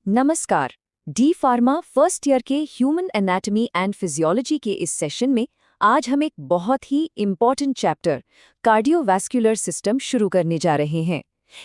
नमस्कार। D pharma first year के human anatomy and physiology के इस सेशन में आज हम एक बहुत ही इम्पॉर्टेंट चैप्टर कार्डियोवैस्कुलर सिस्टम शुरू करने जा रहे हैं।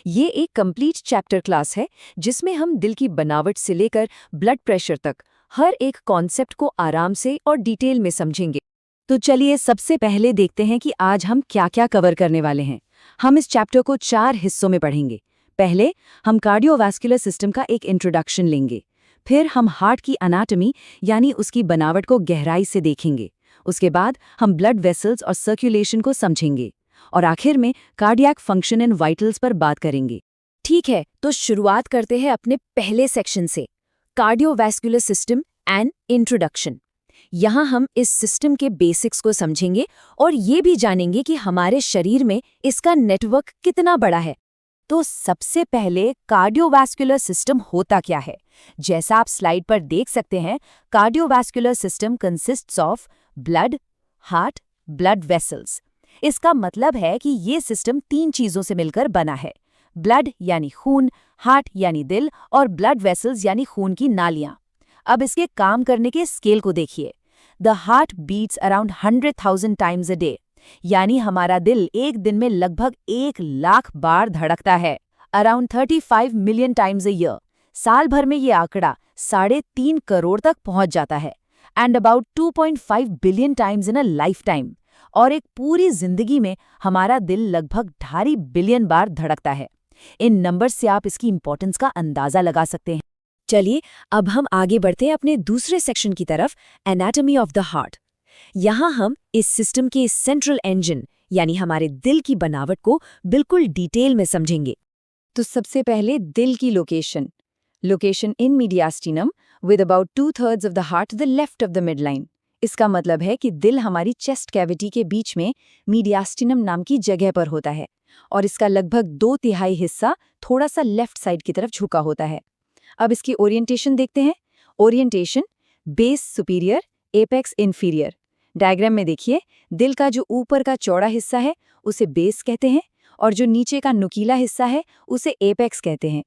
ये एक कंप्लीट चैप्टर क्लास है जिसमें हम दिल की बनावट से लेकर ब्लड प्रेशर तक हर एक कॉन्सेप्ट को आराम से और डिटेल में समझेंगे। तो चलिए सबसे पहले देखते हैं कि आज हम क्या-क्या कवर करने वाले हैं। हम इस चैप्टर को 4 हिस्सों में पढ़ेंगे। पहले हम कार्डियोवैस्कुलर सिस्टम का एक इंट्रोडक्शन लेंगे। फिर हम हार्ट की एनाटॉमी यानी उसकी बनावट को गहराई से देखेंगे। उसके बाद हम ब्लड वेसल्स और सर्कुलेशन को समझेंगे और आखिर में कार्डियक फंक्शन एंड वाइटल्स पर बात करेंगे। ठीक है, तो शुरुआत करते हैं अपने पहले सेक्शन से, कार्डियोवैस्कुलर सिस्टम एंड इंट्रोडक्शन। यहाँ हम इस सिस्टम के बेसिक्स को समझेंगे और ये भी जानेंगे कि हमारे शरीर में इसका नेटवर्क कितना बड़ा है। तो सबसे पहले कार्डियोवैस्कुलर सिस्टम होता क्या है? जैसा आप स्लाइड पर देख सकते हैं, cardiovascular system consists of blood, heart, blood vessels. इसका मतलब है कि ये सिस्टम 3 चीजों से मिलकर बना है: ब्लड यानी खून, हार्ट यानी दिल और ब्लड वेसल्स यानी खून की नालियां। अब इसके काम करने के स्केल को देखिए। The heart beats around 100,000 times a day, यानी हमारा दिल एक दिन में लगभग 1,00,000 बार धड़कता है। Around 35 million times a year, साल भर में ये आंकड़ा 3.5 करोड़ तक पहुंच जाता है। And about 2.5 billion times in a life time, और एक पूरी जिंदगी में हमारा दिल लगभग 2.5 बिलियन बार धड़कता है। इन नंबर्स से आप इसकी इंपॉर्टेंस का अंदाजा लगा सकते हैं। चलिए अब हम आगे बढ़ते हैं अपने दूसरे सेक्शन की तरफ, एनाटॉमी ऑफ द हार्ट। यहाँ हम इस सिस्टम के सेंट्रल इंजन यानी हमारे दिल की बनावट को बिल्कुल डिटेल में समझेंगे। तो सबसे पहले दिल की location in mediastinum with about 2/3 of the heart the left of the mid line. इसका मतलब है कि दिल हमारी चेस्ट कैविटी के बीच में मीडियास्टिनम नाम की जगह पर होता है और इसका लगभग 2/3 हिस्सा थोड़ा सा लेफ्ट साइड की तरफ झुका होता है। अब इसकी ओरिएंटेशन देखते हैं। Orientation base superior, apex inferior. Diagram में देखिए, दिल का जो ऊपर का चौड़ा हिस्सा है उसे बेस कहते हैं और जो नीचे का नुकीला हिस्सा है उसे एपेक्स कहते हैं।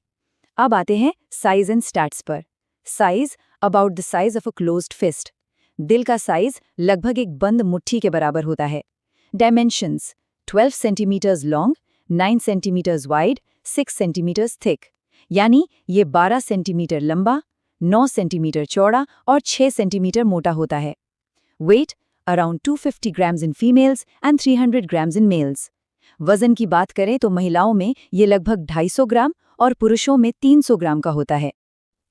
अब आते हैं साइज एंड स्टैट्स पर। Size about the size of a closed fist. दिल का साइज लगभग एक बंद मुट्ठी के बराबर होता है। Dimensions 12 centimetres long, 9 centimetres wide, 6 centimetres thick, यानी ये 12 सेंटीमीटर लंबा, 9 सेंटीमीटर चौड़ा और 6 सेंटीमीटर मोटा होता है। Weight around 250 grams in females and 300 grams in males. वजन की बात करें तो महिलाओं में ये लगभग 250 ग्राम और पुरुषों में 300 ग्राम का होता है।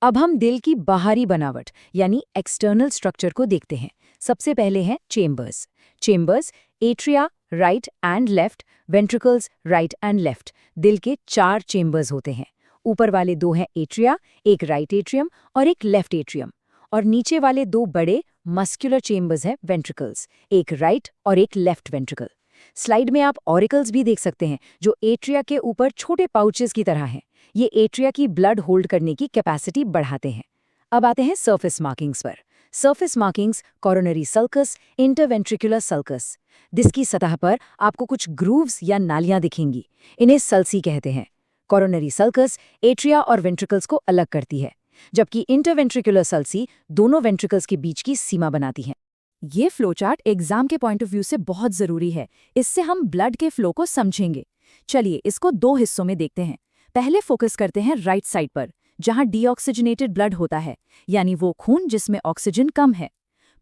अब हम दिल की बाहरी बनावट यानी एक्सटर्नल स्ट्रक्चर को देखते हैं। सबसे पहले हैं chambers, atria right and left, ventricles right and left. दिल के 4 चेम्बर्स होते हैं। ऊपर वाले 2 हैं एट्रिया, एक राइट एट्रियम और एक लेफ्ट एट्रियम, और नीचे वाले 2 बड़े मस्कुलर चेम्बर्स हैं वेंट्रिकल्स, एक राइट और एक लेफ्ट वेंट्रिकल। स्लाइड में आप ऑरिकल्स भी देख सकते हैं जो एट्रिया के ऊपर छोटे पाउचेस की तरह हैं। ये एट्रिया की ब्लड होल्ड करने की कैपेसिटी बढ़ाते हैं। अब आते हैं सरफेस मार्किंग्स पर। Surface markings coronary sulcus, interventricular sulcus. दिल की सतह पर आपको कुछ ग्रूव्स या नालियां दिखेंगी, इन्हें सल्सी कहते हैं। कोरोनरी सल्कस एट्रिया और वेंट्रिकल्स को अलग करती है, जबकि इंटरवेंट्रिकुलर सल्सी दोनों वेंट्रिकल्स के बीच की सीमा बनाती है। ये फ्लोचार्ट एग्जाम के पॉइंट ऑफ व्यू से बहुत जरूरी है, इससे हम ब्लड के फ्लो को समझेंगे। चलिए इसको 2 हिस्सों में देखते हैं। पहले फोकस करते हैं राइट साइड पर, जहां डीऑक्सीजनेटेड ब्लड होता है, यानी वो खून जिसमें ऑक्सीजन कम है।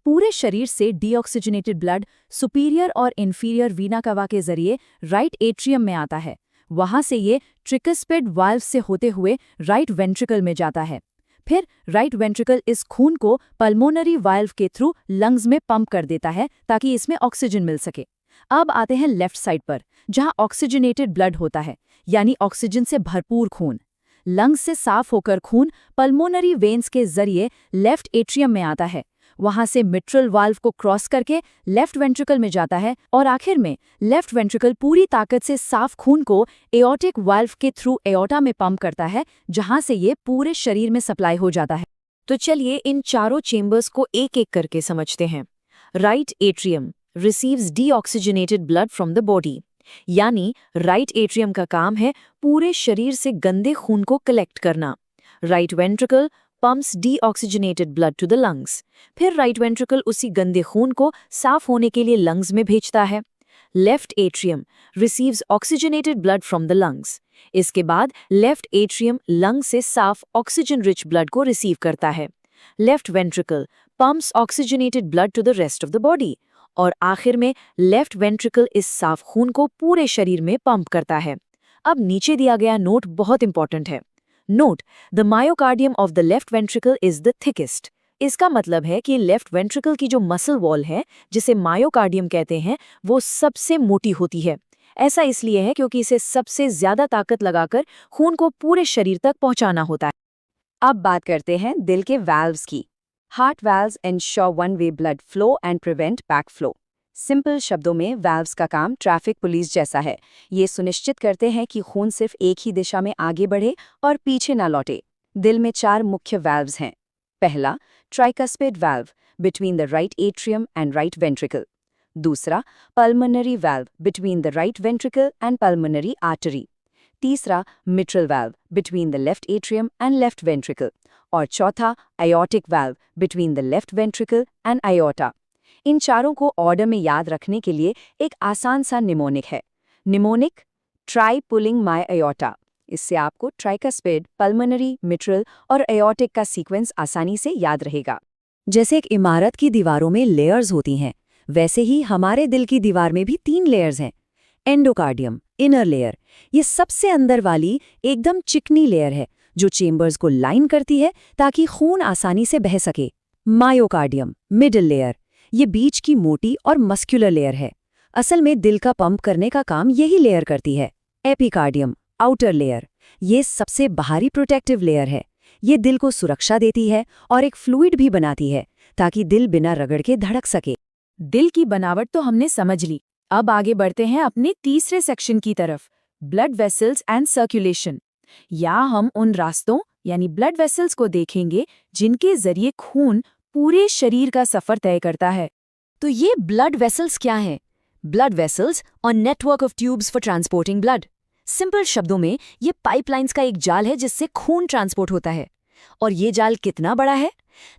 पूरे शरीर से डीऑक्सीजनेटेड ब्लड सुपीरियर और इंफीरियर वीना कवा के जरिए राइट एट्रियम में आता है। वहां से ये ट्रिकस्पिड वाल्व से होते हुए राइट वेंट्रिकल में जाता है। फिर राइट वेंट्रिकल इस खून को पल्मोनरी वाल्व के थ्रू लंग्स में पंप कर देता है ताकि इसमें ऑक्सीजन मिल सके। अब आते हैं लेफ्ट साइड पर, जहां ऑक्सीजनेटेड ब्लड होता है, यानी ऑक्सीजन से भरपूर खून। लंग्स से साफ होकर खून पल्मोनरी वेन्स के जरिए लेफ्ट एट्रियम में आता है। वहां से मिट्रल वाल्व को क्रॉस करके लेफ्ट वेंट्रिकल में जाता है और आखिर में लेफ्ट वेंट्रिकल पूरी ताकत से साफ खून को एओर्टिक वाल्व के थ्रू एओर्टा में पंप करता है, जहां से ये पूरे शरीर में सप्लाई हो जाता है। तो चलिए इन चारों चेम्बर्स को एक एक करके समझते हैं। Right atrium receives deoxygenated blood from the body, यानी राइट एट्रियम का काम है पूरे शरीर से गंदे खून को कलेक्ट करना। Right ventricle pumps deoxygenated blood to the lungs. फिर राइट वेंट्रिकल उसी गंदे खून को साफ होने के लिए लंग्स में भेजता है। Left atrium receives oxygenated blood from the lungs. इसके बाद लेफ्ट एट्रियम लंग से साफ ऑक्सीजन रिच ब्लड को रिसीव करता है। Left ventricle pumps oxygenated blood to the rest of the body. और आखिर में लेफ्ट वेंट्रिकल इस साफ खून को पूरे शरीर में पंप करता है। अब नीचे दिया गया नोट बहुत इंपॉर्टेंट है। Note, the myocardium of the left ventricle is the thickest. इसका मतलब है कि लेफ्ट वेंट्रिकल की जो मसल वॉल है, जिसे मायोकार्डियम कहते हैं, वो सबसे मोटी होती है। ऐसा इसलिए है क्योंकि इसे सबसे ज्यादा ताकत लगाकर खून को पूरे शरीर तक पहुंचाना होता है। अब बात करते हैं दिल के वाल्व्स की। Heart valves ensure one way blood flow and prevent back flow. Simple शब्दों में वाल्व्स का काम ट्रैफिक पुलिस जैसा है। ये सुनिश्चित करते हैं कि खून सिर्फ एक ही दिशा में आगे बढ़े और पीछे ना लौटे। दिल में 4 मुख्य वाल्व्स हैं। पहला, tricuspid valve between the right atrium and right ventricle. दूसरा, pulmonary valve between the right ventricle and pulmonary artery. तीसरा, mitral valve between the left atrium and left ventricle. और चौथा, aortic valve between the left ventricle and aorta. इन चारों को order में याद रखने के लिए एक आसान सा निमोनिक है। Mnemonic, try pulling my iota. इससे आपको ट्राइकस्पिड, पल्मोनरी, मिट्रल और आयोटिक का सीक्वेंस आसानी से याद रहेगा। जैसे एक इमारत की दीवारों में लेयर्स होती हैं, वैसे ही हमारे दिल की दीवार में भी 3 लेयर्स हैं। एंडोकार्डियम, इनर लेयर, ये सबसे अंदर वाली एकदम चिकनी लेयर है जो चेम्बर्स को लाइन करती है ताकि खून आसानी से बह सके। मायोकार्डियम, मिडिल लेयर, ये बीच की मोटी और मस्कुलर लेयर है। असल में दिल का पंप करने का काम यही लेयर करती है। एपिकार्डियम, आउटर लेयर, ये सबसे बाहरी प्रोटेक्टिव लेयर है। ये दिल को सुरक्षा देती है और एक फ्लूइड भी बनाती है ताकि दिल बिना रगड़ के धड़क सके। दिल की बनावट तो हमने समझ ली। अब आगे बढ़ते हैं अपने तीसरे सेक्शन की तरफ, ब्लड वेसल्स एंड सर्कुलेशन। यहाँ हम उन रास्तों यानी ब्लड वेसल्स को देखेंगे जिनके जरिए खून पूरे शरीर का सफर तय करता है। तो ये ब्लड वेसल्स क्या हैं? ब्लड वेसल्स और network of tubes for transporting blood. Simple शब्दों में ये पाइपलाइंस का एक जाल है जिससे खून ट्रांसपोर्ट होता है। और ये जाल कितना बड़ा है?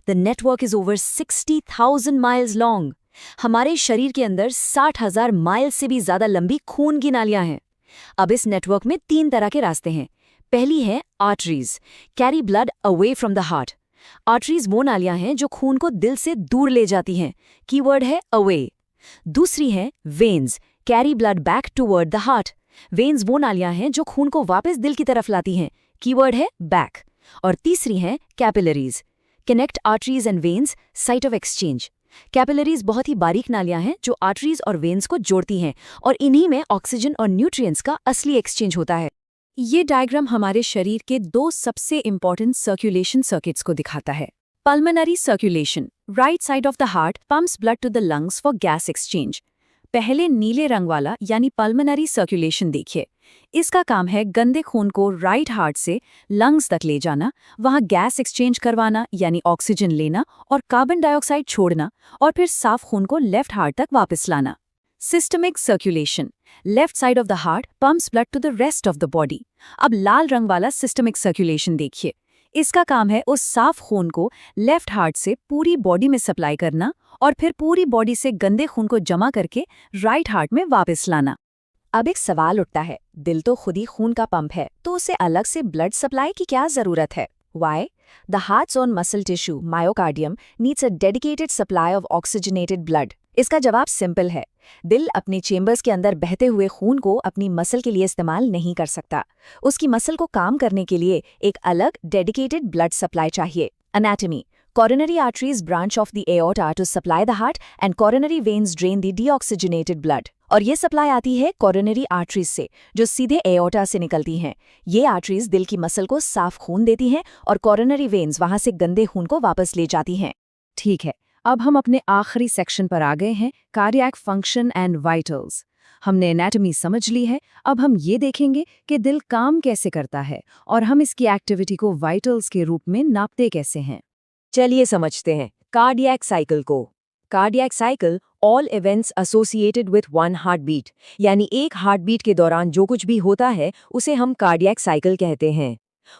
The network is over 60,000 miles long. हमारे शरीर के अंदर 60,000 माइल से भी ज्यादा लंबी खून की नालियां हैं। अब इस नेटवर्क में 3 तरह के रास्ते हैं। पहली है arteries, carry blood away from the heart. Arteries वो नालियां हैं जो खून को दिल से दूर ले जाती हैं। कीवर्ड है अवे। दूसरी है veins, carry blood back toward the heart. Veins वो नालियां हैं जो खून को वापस दिल की तरफ लाती हैं। कीवर्ड है बैक। और तीसरी है capillaries, connect arteries and veins, site of exchange. Capillaries बहुत ही बारीक नालियां हैं जो आर्टरीज और वेन्स को जोड़ती हैं और इन्हीं में ऑक्सीजन और न्यूट्रिएंट्स का असली एक्सचेंज होता है। ये डायग्राम हमारे शरीर के 2 सबसे इंपॉर्टेंट सर्कुलेशन सर्किट्स को दिखाता है। Pulmonary circulation, right side of the heart pumps blood to the lungs for gas exchange. पहले नीले रंग वाला यानी पल्मोनरी सर्कुलेशन देखिए। इसका काम है गंदे खून को राइट हार्ट से लंग्स तक ले जाना, वहां गैस एक्सचेंज करवाना यानी ऑक्सीजन लेना और कार्बन डाइऑक्साइड छोड़ना, और फिर साफ खून को लेफ्ट हार्ट तक वापस लाना। Systemic circulation, left side of the heart pumps blood to the rest of the body. अब लाल रंग वाला सिस्टमिक सर्कुलेशन देखिए। इसका काम है उस साफ खून को लेफ्ट हार्ट से पूरी बॉडी में सप्लाई करना और फिर पूरी बॉडी से गंदे खून को जमा करके राइट हार्ट में वापस लाना। अब एक सवाल उठता है, दिल तो खुद ही खून का पंप है, तो उसे अलग से ब्लड सप्लाई की क्या जरूरत है? Why? The heart's own muscle tissue, myocardium, needs a dedicated supply of oxygenated blood. इसका जवाब सिंपल है। दिल अपने चेम्बर्स के अंदर बहते हुए खून को अपनी मसल के लिए इस्तेमाल नहीं कर सकता। उसकी मसल को काम करने के लिए एक अलग डेडिकेटेड ब्लड सप्लाई चाहिए। Anatomy. Coronary arteries branch off the aorta to supply the heart and coronary veins drain the deoxygenated blood. और ये सप्लाई आती है कोरोनरी आर्टरीज से जो सीधे एओर्टा से निकलती हैं। ये आर्टरीज दिल की मसल को साफ खून देती हैं और कोरोनरी वेन्स वहां से गंदे खून को वापस ले जाती हैं। ठीक है, अब हम अपने आखिरी सेक्शन पर आ गए हैं, कार्डियक फंक्शन एंड वाइटल्स। हमने एनाटॉमी समझ ली है, अब हम ये देखेंगे कि दिल काम कैसे करता है और हम इसकी एक्टिविटी को वाइटल्स के रूप में नापते कैसे हैं। चलिए समझते हैं कार्डियक साइकिल को। Cardiac cycle all events associated with one heart beat, यानी एक हार्ट बीट के दौरान जो कुछ भी होता है उसे हम कार्डियक साइकिल कहते हैं।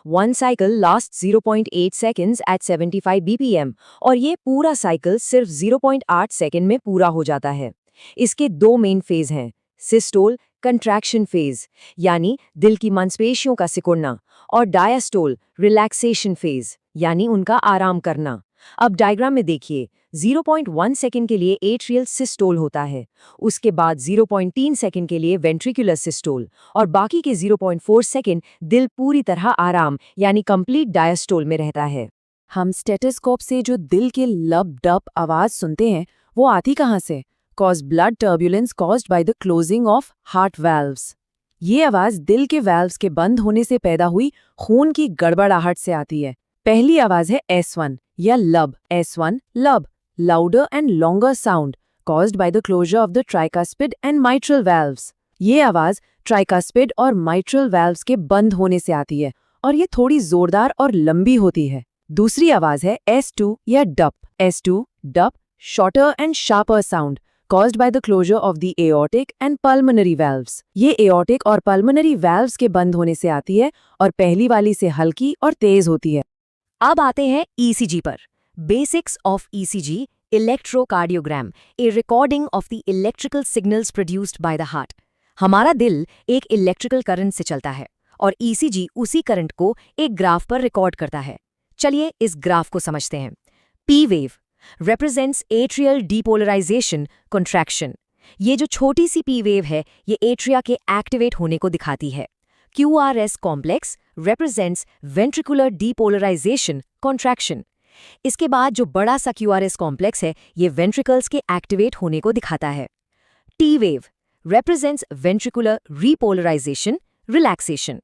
One cycle last 0.8 seconds at 75 BPM और ये पूरा साइकिल सिर्फ 0.8 सेकेंड में पूरा हो जाता है। इसके दो मेन फेज हैं, सिस्टोल कंट्रैक्शन फेज यानी दिल की मांसपेशियों का सिकुड़ना, और डायस्टोल रिलैक्सेशन फेज यानी उनका आराम करना। अब डायग्राम में देखिए, 0.1 सेकेंड के लिए एट्रियल सिस्टोल होता है, उसके बाद 0.3 सेकेंड के लिए वेंट्रिकुलर सिस्टोल और बाकी के 0.4 सेकेंड दिल पूरी तरह आराम यानी कंप्लीट डायस्टोल में रहता है। हम स्टेथोस्कोप से जो दिल के लब डप आवाज सुनते हैं वो आती कहाँ से? Cause blood turbulence caused by the closing of heart valves. ये आवाज दिल के वाल्व्स के बंद होने से पैदा हुई खून की गड़बड़ाहट से आती है। पहली आवाज है S1 या lub. S1 lub, louder and longer sound caused by the closure of the tricuspid and mitral valves. ये आवाज ट्राइकास्पिड और माइट्रल वाल्व्स के बंद होने से आती है और ये थोड़ी जोरदार और लंबी होती है। दूसरी आवाज है S2 या डप। S2 डप, shorter and sharper sound caused by the closure of the aortic and pulmonary valves। ये aortic और pulmonary valves के बंद होने से आती है और पहली वाली से हल्की और तेज होती है। अब आते हैं ECG पर। Basics of ECG, electrocardiogram, A recording of the electrical signals produced by the heart. हमारा दिल एक इलेक्ट्रिकल करंट से चलता है और ECG उसी करंट को एक ग्राफ पर रिकॉर्ड करता है। चलिए इस ग्राफ को समझते हैं। P wave represents atrial depolarization contraction। ये जो छोटी सी P वेव है ये एट्रिया के एक्टिवेट होने को दिखाती है। QRS complex represents ventricular depolarization contraction। इसके बाद जो बड़ा सा QRS कॉम्प्लेक्स है ये वेंट्रिकल्स के एक्टिवेट होने को दिखाता है। T wave represents ventricular repolarization relaxation।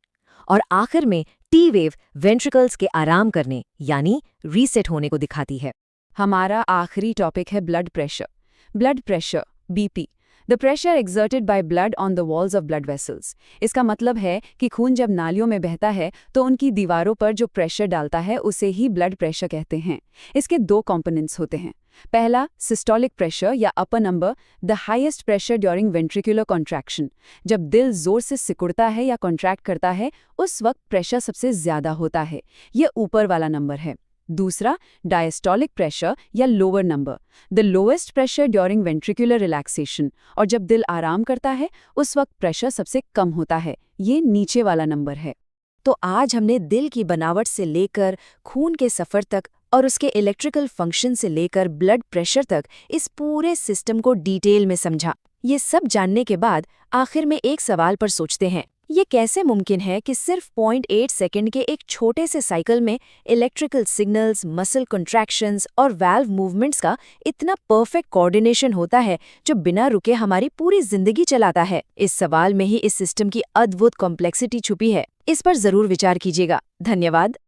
और आखिर में T वेव वेंट्रिकल्स के आराम करने यानी रीसेट होने को दिखाती है। हमारा आखिरी टॉपिक है blood pressure. Blood pressure BP, the pressure exerted by blood on the walls of blood vessels. इसका मतलब है कि खून जब नालियों में बहता है तो उनकी दीवारों पर जो प्रेशर डालता है उसे ही ब्लड प्रेशर कहते हैं। इसके दो कंपोनेंट्स होते हैं। पहला सिस्टोलिक प्रेशर या upper number, the highest pressure during ventricular contraction. जब दिल जोर से सिकुड़ता है या कॉन्ट्रैक्ट करता है उस वक्त प्रेशर सबसे ज्यादा होता है, ये ऊपर वाला नंबर है। दूसरा डायस्टोलिक प्रेशर या lower number, the lowest pressure during ventricular relaxation. और जब दिल आराम करता है उस वक्त प्रेशर सबसे कम होता है, ये नीचे वाला नंबर है। तो आज हमने दिल की बनावट से लेकर खून के सफ़र तक और उसके इलेक्ट्रिकल फंक्शन से लेकर ब्लड प्रेशर तक इस पूरे सिस्टम को डिटेल में समझा। ये सब जानने के बाद आखिर में एक सवाल पर सोचते हैं, ये कैसे मुमकिन है कि सिर्फ 0.8 सेकंड के एक छोटे से साइकिल में इलेक्ट्रिकल सिग्नल्स, मसल कंट्रैक्शंस और वाल्व मूवमेंट्स का इतना परफेक्ट कोऑर्डिनेशन होता है जो बिना रुके हमारी पूरी जिंदगी चलाता है। इस सवाल में ही इस सिस्टम की अद्भुत कॉम्प्लेक्सिटी छुपी है। इस पर जरूर विचार कीजिएगा। धन्यवाद।